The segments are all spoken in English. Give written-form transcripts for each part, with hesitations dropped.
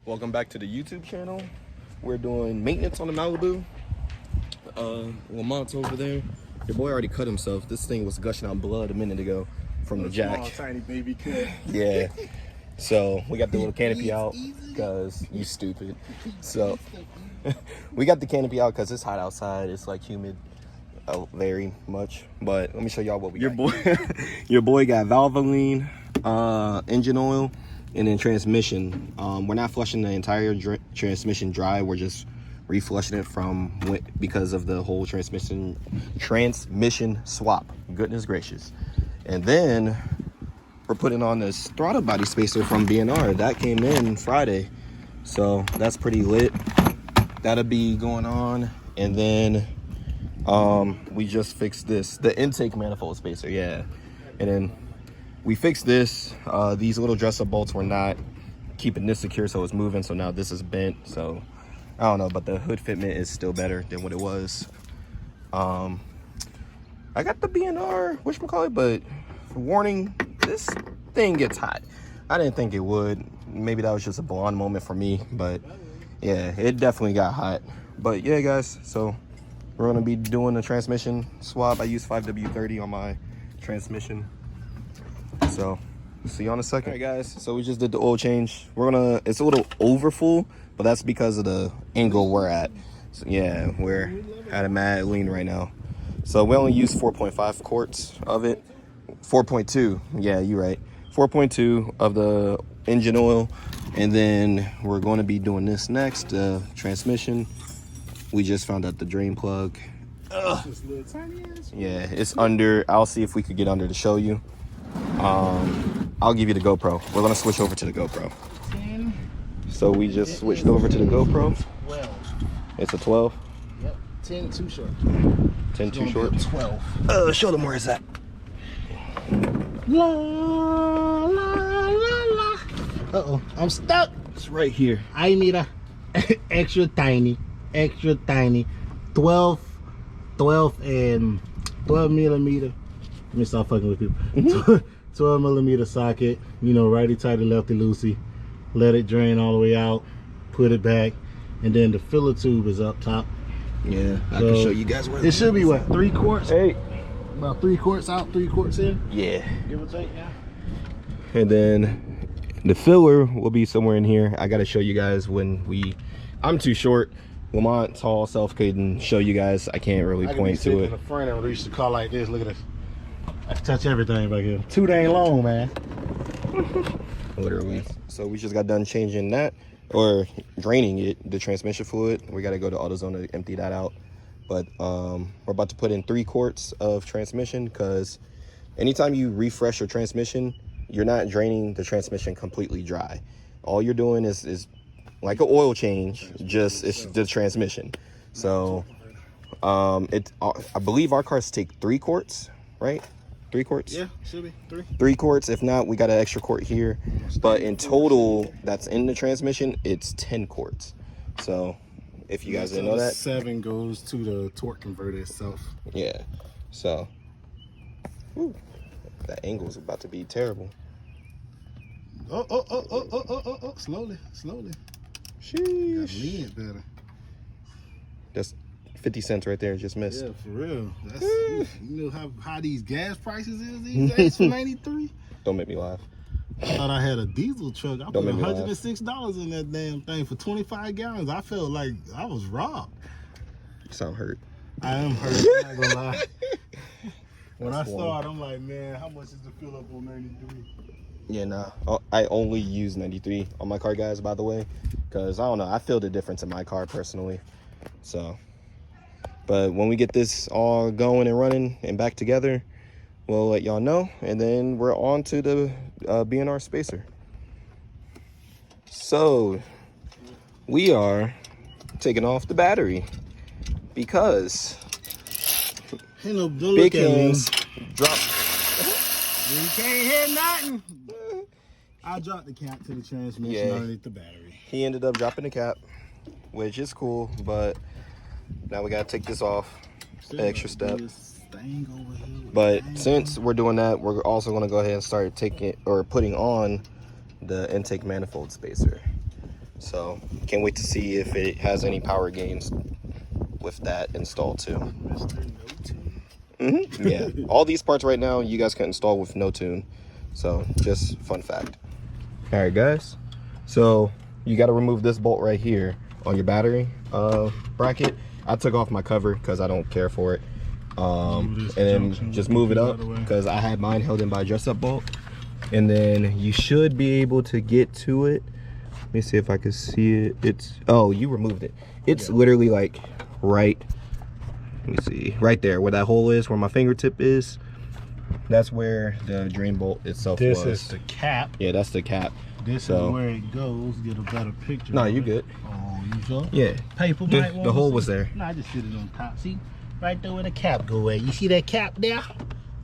Welcome back to the YouTube channel. We're doing maintenance on the Malibu. Lamont's over there. Your boy already cut himself. This thing was gushing out blood a minute ago from the jack. Small, tiny baby cut. Yeah. So we got the little canopy out because you stupid. So we got the canopy out because it's hot outside. It's like humid, very much. But let me show y'all what we got. Your boy got Valvoline, engine oil, and then transmission. We're not flushing the entire transmission dry. We're just reflushing it from because of the whole transmission swap. Goodness gracious. And then we're putting on this throttle body spacer from BNR. That came in Friday, so that's pretty lit. That'll be going on. And then we just fixed this, the intake manifold spacer. Yeah. And then we fixed this. These little dress-up bolts were not keeping this secure, so it's moving. So now this is bent. So I don't know, but the hood fitment is still better than what it was. I got the BNR, whatchamacallit, but for warning, this thing gets hot. I didn't think it would. Maybe that was just a blonde moment for me, but yeah, it definitely got hot. But yeah, guys, so we're gonna be doing the transmission swap. I use 5W30 on my transmission. So see you on a second. All right, guys, so we just did the oil change. It's a little over full, but that's because of the angle we're at. So yeah, we're at a mad lean right now. So we only use 4.5 quarts of it. 4.2, yeah, you're right. 4.2 of the engine oil. And then we're going to be doing this next, transmission. We just found out the drain plug. Yeah, it's under. I'll see if we could get under to show you. I'll give you the GoPro. We're gonna switch over to the GoPro. 10. So we just switched over to the GoPro. 12. It's a 12. Yep. 10 too short. 10 too short. 12. Show them where it's at. La la la la. Uh-oh, I'm stuck. It's right here. I need a extra tiny 12 millimeter. Let me stop fucking with people. 12 millimeter socket, you know, righty tighty, lefty loosey. Let it drain all the way out, put it back, and then the filler tube is up top. Yeah, I can show you guys where it should be. What, 3 quarts? Hey, about 3 quarts out, 3 quarts in. Yeah, give or take. Yeah. And then the filler will be somewhere in here. I gotta show you guys when I'm too short. Lamont tall self couldn't show you guys. I can't really point to it. In the front and we used to call like this. Look at this. I can touch everything back here. Too dang long, man. Literally. So we just got done changing that, or draining it, the transmission fluid. We got to go to AutoZone to empty that out. But we're about to put in 3 quarts of transmission, because anytime you refresh your transmission, you're not draining the transmission completely dry. All you're doing is like an oil change, just it's the transmission. So I believe our cars take 3 quarts, right? 3 quarts? Yeah, should be 3. 3 quarts. If not, we got an extra quart here. But in total, that's in the transmission, it's 10 quarts. So if you guys didn't know that, 7 goes to the torque converter itself. Yeah. So that angle is about to be terrible. Oh, slowly. Sheesh. Got lead better. That's 50 cents right there, just missed. Yeah, for real. That's, you know how high these gas prices is these days for 93? Don't make me laugh. I thought I had a diesel truck. I Don't put make me laugh. $106 in that damn thing for 25 gallons. I felt like I was robbed. You sound hurt. I am hurt. I'm not gonna lie. When I started, I'm like, man, how much is the fill up on 93? Yeah, nah. I only use 93 on my car, guys, by the way, because I don't know. I feel the difference in my car personally. So, but when we get this all going and running and back together, we'll let y'all know. And then we're on to the BNR spacer. So we are taking off the battery because big hands drop. You can't hit nothing. I dropped the cap to the transmission underneath the battery. He ended up dropping the cap, which is cool, but now we gotta take this off. Extra step. But since we're doing that, we're also gonna go ahead and start putting on the intake manifold spacer. So can't wait to see if it has any power gains with that installed too. Yeah, all these parts right now you guys can install with no tune. So just fun fact. All right, guys. So you got to remove this bolt right here on your battery bracket. I took off my cover because I don't care for it. And then just move it up because I had mine held in by a dress-up bolt. And then you should be able to get to it. Let me see if I can see it. Oh, you removed it. It's literally like right. Let me see, right there where that hole is, where my fingertip is. That's where the drain bolt itself was. This is the cap. Yeah, that's the cap. This is where it goes. Get a better picture. No, you good. Oh, you sure? Yeah. Paper The hole was there. No, I just sit it on top. See, right there where the cap go at. You see that cap there?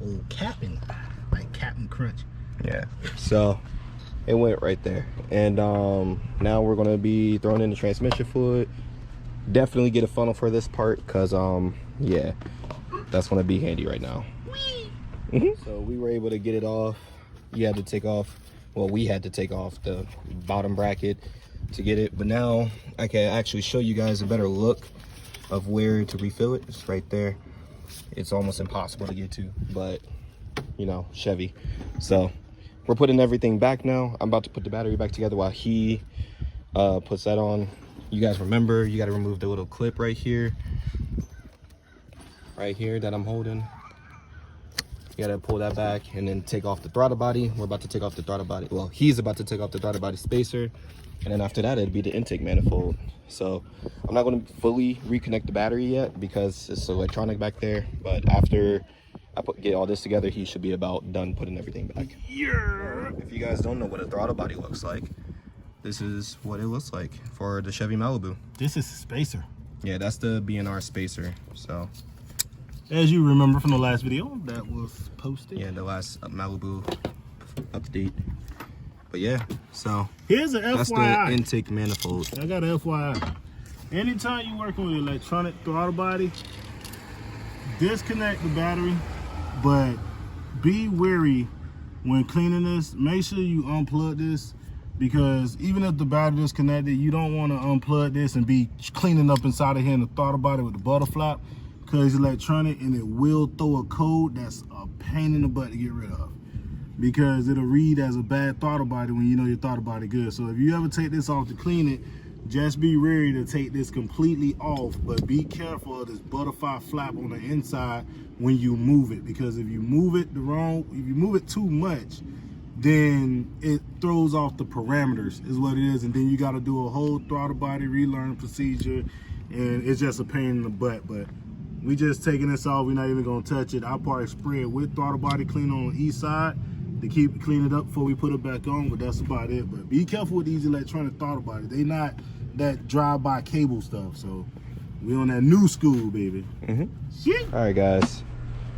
Oh, capping, like Captain Crunch. Yeah. So it went right there, and now we're gonna be throwing in the transmission fluid. Definitely get a funnel for this part, cause yeah, that's gonna be handy right now. So we were able to get it off. You had to take off, well, we had to take off the bottom bracket to get it, but now I can actually show you guys a better look of where to refill it. It's right there. It's almost impossible to get to, but you know, Chevy. So we're putting everything back now. I'm about to put the battery back together while he puts that on. You guys remember, you got to remove the little clip right here that I'm holding. You got to pull that back and then take off the throttle body. We're about to take off the throttle body. Well, he's about to take off the throttle body spacer, and then after that it'd be the intake manifold. So I'm not going to fully reconnect the battery yet because it's electronic back there, but after I get all this together, he should be about done putting everything back. Yeah. If you guys don't know what a throttle body looks like, this is what it looks like for the Chevy Malibu. This is the spacer. Yeah, that's the BNR spacer. So as you remember from the last video that was posted. Yeah, the last Malibu update. But yeah, so here's an FYI. That's the intake manifold. I got an FYI. Anytime you're working with electronic throttle body, disconnect the battery, but be wary when cleaning this. Make sure you unplug this, because even if the battery is connected, you don't want to unplug this and be cleaning up inside of here in the throttle body with the butter flap, because it's electronic and it will throw a code that's a pain in the butt to get rid of, because it'll read as a bad throttle body when you know your throttle body good. So if you ever take this off to clean it, just be ready to take this completely off, but be careful of this butterfly flap on the inside when you move it, because if you move it if you move it too much, then it throws off the parameters is what it is, and then you got to do a whole throttle body relearn procedure, and it's just a pain in the butt. But we just taking this off. We're not even gonna touch it. I'll probably spray it with throttle body cleaner on the east side to clean it up before we put it back on, but that's about it. But be careful with these electronic throttle bodies. They not that drive-by cable stuff, so we on that new school, baby. Shit. All right, guys,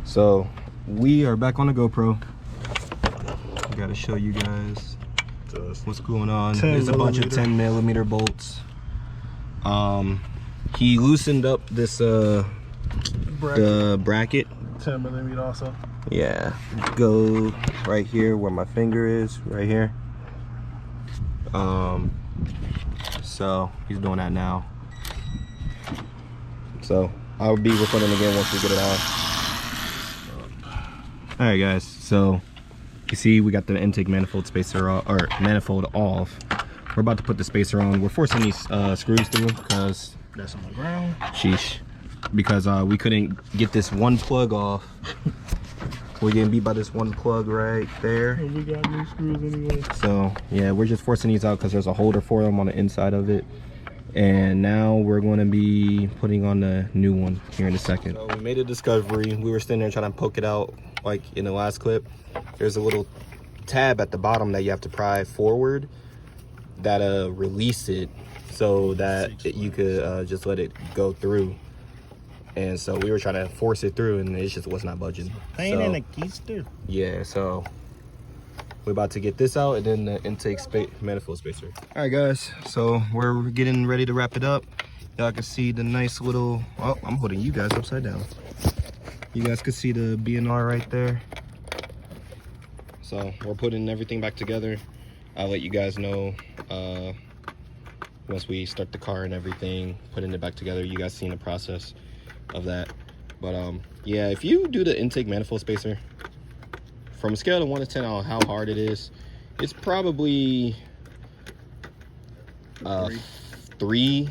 so we are back on the GoPro. I gotta show you guys what's going on. There's a bunch of 10mm bolts. He loosened up this the bracket. 10mm also. Yeah, go right here where my finger is, right here. So he's doing that now. So I'll be recording again once we get it off. All right, guys, so you see we got the intake manifold spacer off, or manifold off. We're about to put the spacer on. We're forcing these screws through because that's on the ground. Sheesh. Because we couldn't get this one plug off. We're getting beat by this one plug right there. And we got new screws anyway. So yeah, we're just forcing these out because there's a holder for them on the inside of it. And now we're going to be putting on the new one here in a second. So we made a discovery. We were standing there trying to poke it out like in the last clip. There's a little tab at the bottom that you have to pry forward that release it so that you could just let it go through. And so we were trying to force it through and it just was not budging. Pain in the keister. Yeah, so we're about to get this out and then the intake manifold spacer. All right, guys, so we're getting ready to wrap it up. Y'all can see the nice little, oh, I'm holding you guys upside down. You guys can see the BNR right there. So we're putting everything back together. I'll let you guys know once we start the car and everything, putting it back together. You guys seen the process of that. But yeah, if you do the intake manifold spacer, from a scale of 1 to 10 on how hard it is, it's probably 3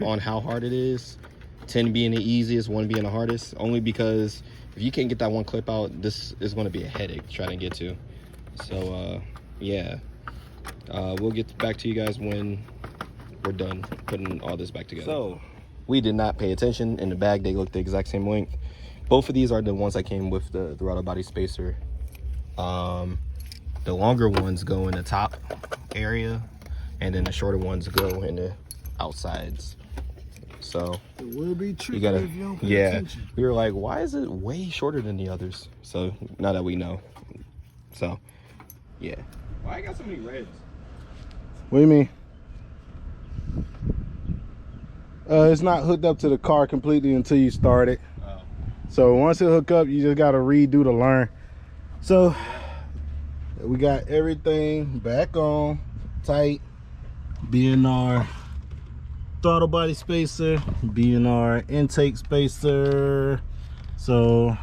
on how hard it is. 10 being the easiest, 1 being the hardest. Only because if you can't get that one clip out, this is going to be a headache trying to get to. So yeah, we'll get back to you guys when we're done putting all this back together. So we did not pay attention. In the bag, they look the exact same length. Both of these are the ones that came with the throttle body spacer. The longer ones go in the top area, and then the shorter ones go in the outsides. So it will be tricky you gotta, if you don't pay attention. We were like, why is it way shorter than the others? So now that we know, so yeah. Why I got so many reds? What do you mean? It's not hooked up to the car completely until you start it. Oh. So once it hook up, you just gotta redo the learn. So we got everything back on, tight. BNR throttle body spacer, BNR intake spacer. So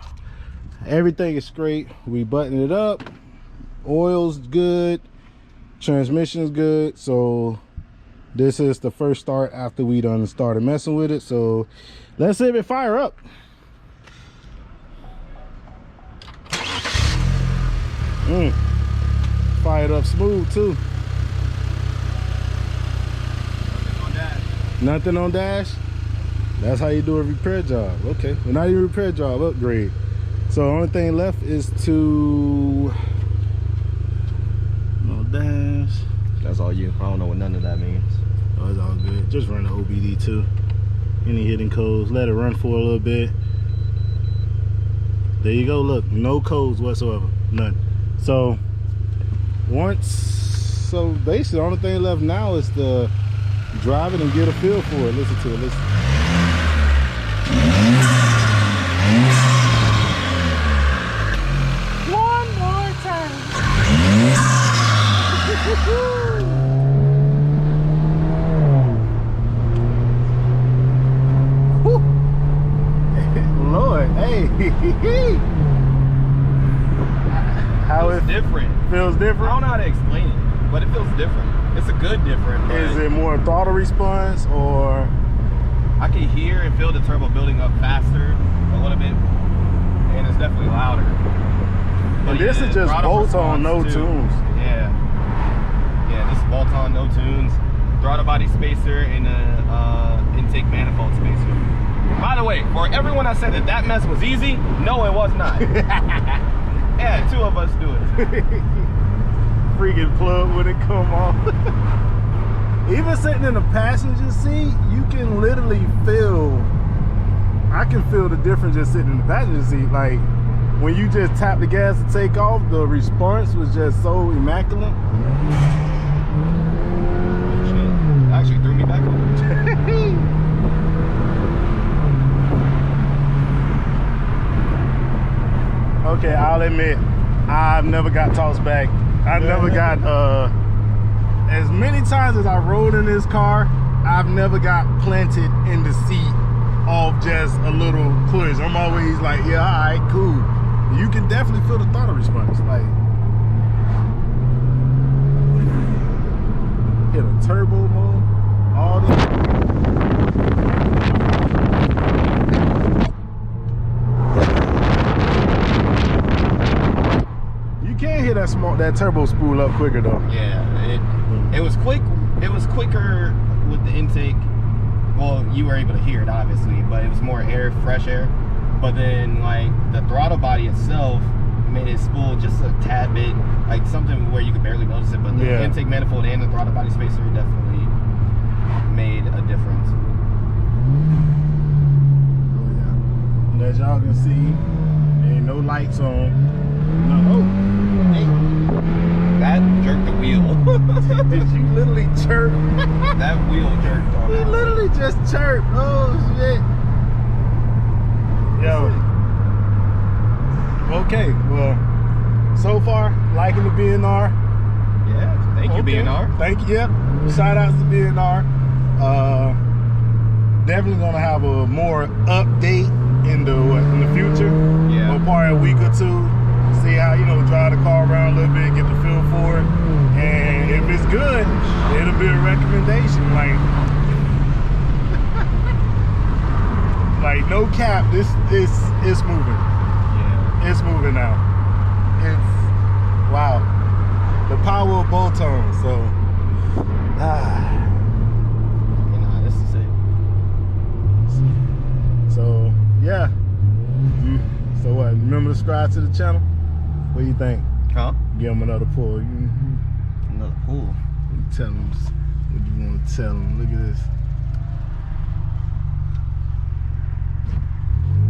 everything is straight. We button it up. Oil's good. Transmission is good. So this is the first start after we done started messing with it. So let's see if it fire up. Fired up smooth too. Nothing on dash. That's how you do a repair job. Okay, well, not even a repair job, upgrade. So only thing left is to no dash. That's all you. I don't know what none of that means. Oh, it's all good. Just run the OBD too. Any hidden codes, let it run for a little bit. There you go. Look, no codes whatsoever, none. So basically the only thing left now is to drive it and get a feel for it. Listen to it. Listen. One more time. Lord, hey. How It's different. Feels different? I don't know how to explain it, but it feels different. It's a good different. Is it more throttle response, or I can hear and feel the turbo building up faster a little bit, and it's definitely louder. But this is just bolt-on, no tunes. Yeah, this is bolt-on, no tunes. Throttle body spacer and a intake manifold spacer. By the way, for everyone that said that mess was easy, no, it was not. Yeah, 2 of us do it. Freaking plug when it come off. Even sitting in the passenger seat, you can literally feel, I can feel the difference just sitting in the passenger seat. Like when you just tap the gas to take off, the response was just so immaculate. Shit, actually threw me back over. Okay, I'll admit, I've never got tossed back. I never got, as many times as I rode in this car, I've never got planted in the seat off just a little push. I'm always like, yeah, all right, cool. You can definitely feel the throttle response. Like, hit a turbo mode, all this. Hear that turbo spool up quicker though. Yeah, it was quick. It was quicker with the intake. Well, you were able to hear it obviously, but it was more air, fresh air. But then like the throttle body itself made it spool just a tad bit, like something where you could barely notice it. But the intake manifold and the throttle body spacer definitely made a difference. Oh yeah. And as y'all can see, ain't no lights on. No. Hey, that jerked the wheel. Did you literally chirp? That wheel jerked on. He literally just chirped. Oh shit. Yo. Okay, well, so far, liking the BNR. Yeah, thank you, BNR. Thank you, yeah. Shout outs to BNR. definitely gonna have a more update in the future. Yeah. Or probably a week or two. See how, you know, drive the car around a little bit, get the feel for it. And if it's good, it'll be a recommendation. Like no cap, it's moving. Yeah. It's moving now. It's wow. The power of both tones. So You know, this is it. So yeah. So what? Remember to subscribe to the channel? What do you think? Huh? Give them another pull. Another pool. Tell them what you want to tell them. Look at this.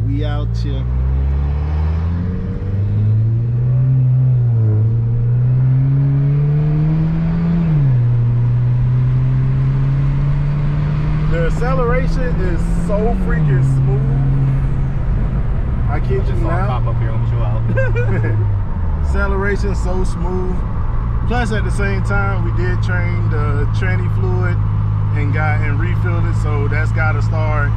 We out here. The acceleration is so freaking smooth. I kid you Just saw it not. pop up here on the show out. Acceleration so smooth. Plus at the same time we did train the tranny fluid and refilled it, so that's gotta start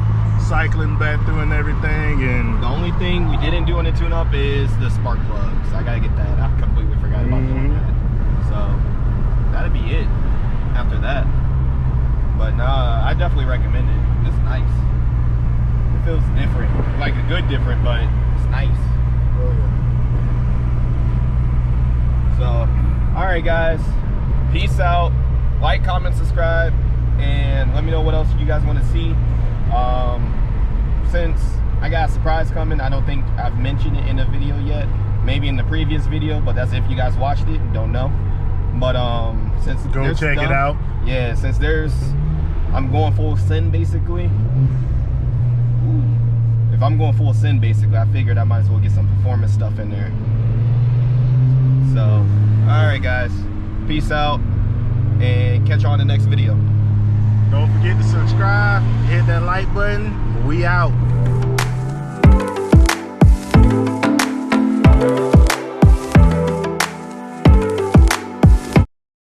cycling back through and everything. And The only thing we didn't do on the tune-up is the spark plugs. I gotta get that. I completely forgot about doing that. So that'll be it after that. But nah, I definitely recommend it. It's nice. It feels different, like a good different, but it's nice. So, all right, guys. Peace out. Like, comment, subscribe, and let me know what else you guys want to see. Since I got a surprise coming, I don't think I've mentioned it in the video yet. Maybe in the previous video, but that's if you guys watched it. Don't know. But since go check it out. Yeah, since I'm going full send basically. Ooh. If I'm going full send basically, I figured I might as well get some performance stuff in there. So, all right, guys. Peace out, and catch you on the next video. Don't forget to subscribe, hit that like button. We out.